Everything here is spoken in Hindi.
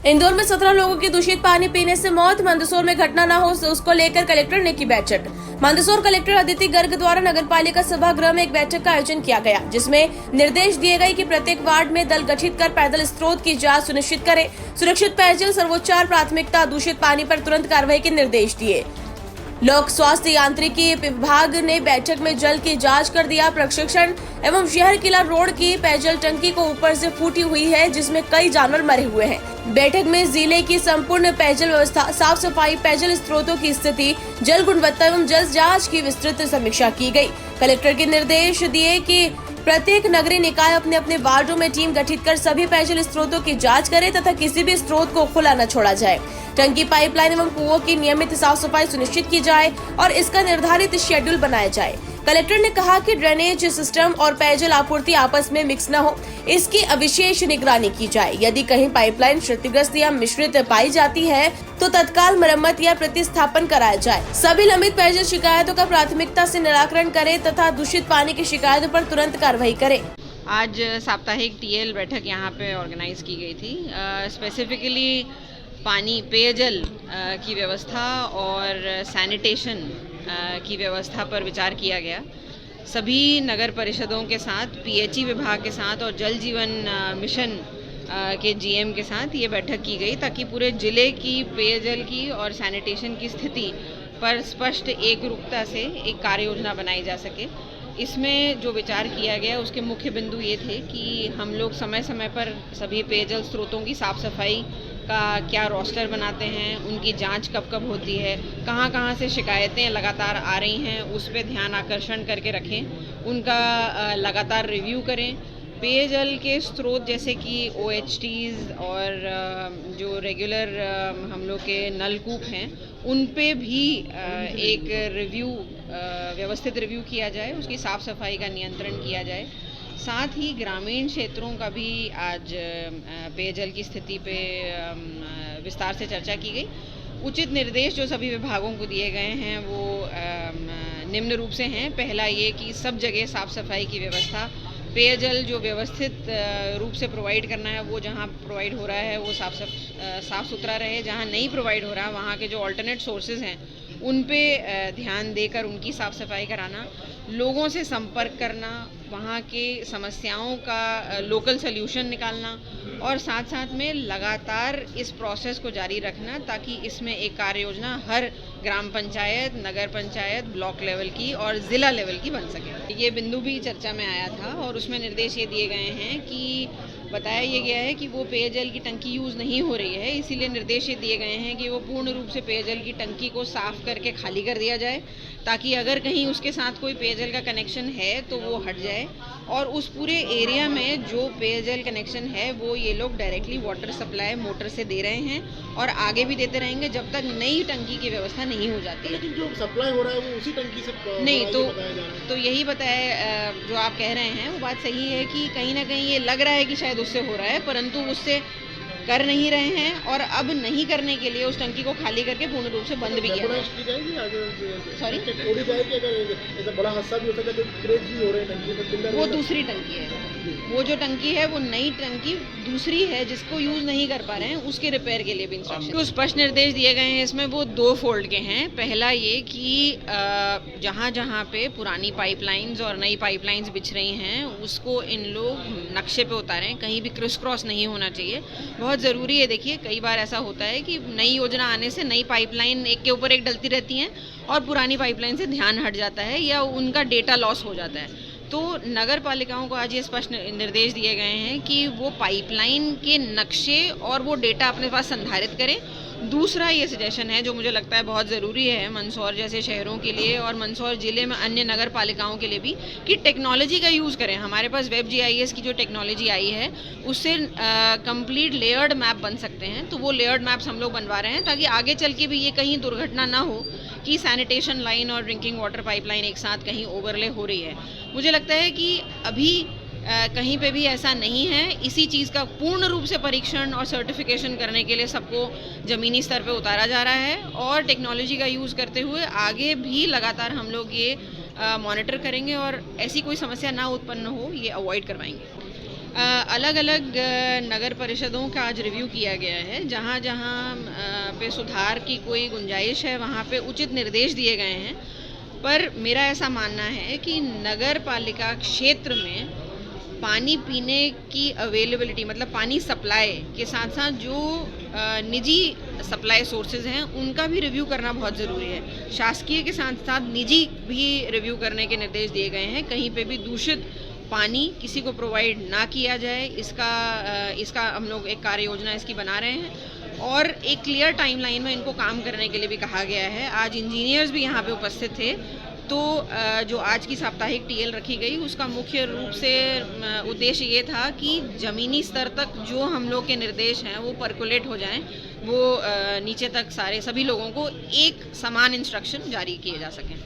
इंदौर में 17 लोगों की दूषित पानी पीने से मौत। मंदसौर में घटना न हो उसको लेकर कलेक्टर ने की बैठक। मंदसौर कलेक्टर अदिति गर्ग द्वारा नगरपालिका सभागृह में एक बैठक का आयोजन किया गया, जिसमें निर्देश दिए गए कि प्रत्येक वार्ड में दल गठित कर पेयजल स्रोत की जांच सुनिश्चित करें। सुरक्षित पेयजल सर्वोच्चार प्राथमिकता, दूषित पानी पर तुरंत कार्रवाई के निर्देश दिए। लोक स्वास्थ्य यांत्रिकी विभाग ने बैठक में जल की जांच कर दिया प्रशिक्षण एवं शहर किला रोड की पेयजल टंकी को ऊपर से फूटी हुई है, जिसमें कई जानवर मरे हुए हैं। बैठक में जिले की संपूर्ण पेयजल व्यवस्था, साफ सफाई, पेयजल स्रोतों की स्थिति, जल गुणवत्ता एवं जल जांच की विस्तृत समीक्षा की गई। कलेक्टर के निर्देश दिए कि प्रत्येक नगरीय निकाय अपने अपने वार्डों में टीम गठित कर सभी पेयजल स्रोतों की जांच करे तथा किसी भी स्रोत को खुला न छोड़ा जाए। टंकी, पाइपलाइन एवं कुओं की नियमित साफ सफाई सुनिश्चित की जाए और इसका निर्धारित शेड्यूल बनाया जाए। कलेक्टर ने कहा कि ड्रेनेज सिस्टम और पेयजल आपूर्ति आपस में मिक्स न हो, इसकी विशेष निगरानी की जाए। यदि कहीं पाइपलाइन क्षतिग्रस्त या मिश्रित पाई जाती है तो तत्काल मरम्मत या प्रतिस्थापन कराया जाए। सभी लंबित पेयजल शिकायतों का प्राथमिकता से निराकरण करें तथा दूषित पानी की शिकायतों पर तुरंत कार्रवाई करें। आज साप्ताहिक टीएल बैठक यहाँ पे ऑर्गेनाइज की गई थी। स्पेसिफिकली पानी, पेयजल की व्यवस्था और सैनिटेशन की व्यवस्था पर विचार किया गया। सभी नगर परिषदों के साथ, पीएचई विभाग के साथ और जल जीवन मिशन के जीएम के साथ ये बैठक की गई, ताकि पूरे जिले की पेयजल की और सैनिटेशन की स्थिति पर स्पष्ट एक रूपता से एक कार्य योजना बनाई जा सके। इसमें जो विचार किया गया उसके मुख्य बिंदु ये थे कि हम लोग समय समय पर सभी पेयजल स्रोतों की साफ सफाई का क्या रोस्टर बनाते हैं, उनकी जांच कब कब होती है, कहाँ कहाँ से शिकायतें लगातार आ रही हैं, उस पर ध्यान आकर्षण करके रखें, उनका लगातार रिव्यू करें। पेयजल के स्रोत जैसे कि OHTs और जो रेगुलर हम लोग के नलकूप हैं, उन पे भी एक रिव्यू, व्यवस्थित रिव्यू किया जाए, उसकी साफ़ सफाई का नियंत्रण किया जाए। साथ ही ग्रामीण क्षेत्रों का भी आज पेयजल की स्थिति पे विस्तार से चर्चा की गई। उचित निर्देश जो सभी विभागों को दिए गए हैं वो निम्न रूप से हैं। पहला ये कि सब जगह साफ़ सफाई की व्यवस्था, पेयजल जो व्यवस्थित रूप से प्रोवाइड करना है वो जहाँ प्रोवाइड हो रहा है वो साफ़ सुथरा रहे। जहाँ नहीं प्रोवाइड हो रहा, वहाँ के जो अल्टरनेट सोर्सेज हैं उन पे ध्यान देकर उनकी साफ़ सफाई कराना, लोगों से संपर्क करना, वहाँ के समस्याओं का लोकल सल्यूशन निकालना और साथ साथ में लगातार इस प्रोसेस को जारी रखना, ताकि इसमें एक कार्य योजना हर ग्राम पंचायत, नगर पंचायत, ब्लॉक लेवल की और ज़िला लेवल की बन सके। ये बिंदु भी चर्चा में आया था और उसमें निर्देश ये दिए गए हैं कि बताया ये गया है कि वो पेयजल की टंकी यूज़ नहीं हो रही है, इसीलिए निर्देश ये दिए गए हैं कि वो पूर्ण रूप से पेयजल की टंकी को साफ़ करके खाली कर दिया जाए, ताकि अगर कहीं उसके साथ कोई पेयजल का कनेक्शन है तो वो हट जाए और उस पूरे एरिया में जो पेयजल कनेक्शन है वो ये लोग डायरेक्टली वाटर सप्लाई मोटर से दे रहे हैं और आगे भी देते रहेंगे जब तक नई टंकी की व्यवस्था नहीं हो जाती। लेकिन जो सप्लाई हो रहा है वो उसी टंकी से नहीं, तो यही बताया, जो आप कह रहे हैं वो बात सही है कि कहीं ना कहीं ये लग रहा है कि शायद उससे हो रहा है, परंतु उससे कर नहीं रहे हैं और अब नहीं करने के लिए उस टंकी को खाली करके पूर्ण रूप से बंद भी किया वो दूसरी टंकी है। वो जो टंकी है वो नई टंकी दूसरी है जिसको यूज़ नहीं कर पा रहे हैं, उसके रिपेयर के लिए भी इंस्ट्रक्शन, जो स्पष्ट निर्देश दिए गए हैं इसमें वो 2 फोल्ड के हैं। पहला ये कि जहाँ जहाँ पे पुरानी पाइपलाइंस और नई पाइपलाइंस बिछ रही हैं उसको इन लोग नक्शे पे उतारें, कहीं भी क्रिस क्रॉस नहीं होना चाहिए, बहुत ज़रूरी है। देखिए कई बार ऐसा होता है कि नई योजना आने से नई पाइपलाइन एक के ऊपर एक डलती रहती हैं और पुरानी पाइपलाइन से ध्यान हट जाता है या उनका डेटा लॉस हो जाता है। तो नगर पालिकाओं को आज ये स्पष्ट निर्देश दिए गए हैं कि वो पाइपलाइन के नक्शे और वो डेटा अपने पास संधारित करें। दूसरा ये सजेशन है जो मुझे लगता है बहुत ज़रूरी है मंदसौर जैसे शहरों के लिए और मंदसौर ज़िले में अन्य नगर पालिकाओं के लिए भी, कि टेक्नोलॉजी का यूज़ करें। हमारे पास वेब GIS की जो टेक्नोलॉजी आई है उससे कंप्लीट लेयर्ड मैप बन सकते हैं, तो वो लेयर्ड मैप्स हम लोग बनवा रहे हैं ताकि आगे चल के भी ये कहीं दुर्घटना ना हो कि सैनिटेशन लाइन और ड्रिंकिंग वाटर पाइपलाइन एक साथ कहीं ओवरले हो रही है। मुझे लगता है कि अभी कहीं पे भी ऐसा नहीं है। इसी चीज़ का पूर्ण रूप से परीक्षण और सर्टिफिकेशन करने के लिए सबको ज़मीनी स्तर पे उतारा जा रहा है और टेक्नोलॉजी का यूज़ करते हुए आगे भी लगातार हम लोग ये मॉनिटर करेंगे और ऐसी कोई समस्या ना उत्पन्न हो ये अवॉइड करवाएंगे। अलग अलग नगर परिषदों का आज रिव्यू किया गया है। जहाँ जहाँ पे सुधार की कोई गुंजाइश है वहाँ पे उचित निर्देश दिए गए हैं। पर मेरा ऐसा मानना है कि नगर पालिका क्षेत्र में पानी पीने की अवेलेबिलिटी मतलब पानी सप्लाई के साथ साथ जो निजी सप्लाई सोर्सेज हैं उनका भी रिव्यू करना बहुत ज़रूरी है। शासकीय के साथ साथ निजी भी रिव्यू करने के निर्देश दिए गए हैं। कहीं पे भी दूषित पानी किसी को प्रोवाइड ना किया जाए, इसका हम लोग एक कार्य योजना इसकी बना रहे हैं और एक क्लियर टाइमलाइन में इनको काम करने के लिए भी कहा गया है। आज इंजीनियर्स भी यहाँ पे उपस्थित थे। तो जो आज की साप्ताहिक टीएल रखी गई उसका मुख्य रूप से उद्देश्य ये था कि ज़मीनी स्तर तक जो हम लोग के निर्देश हैं वो परकोलेट हो जाएं, वो नीचे तक सभी लोगों को एक समान इंस्ट्रक्शन जारी किए जा सकें।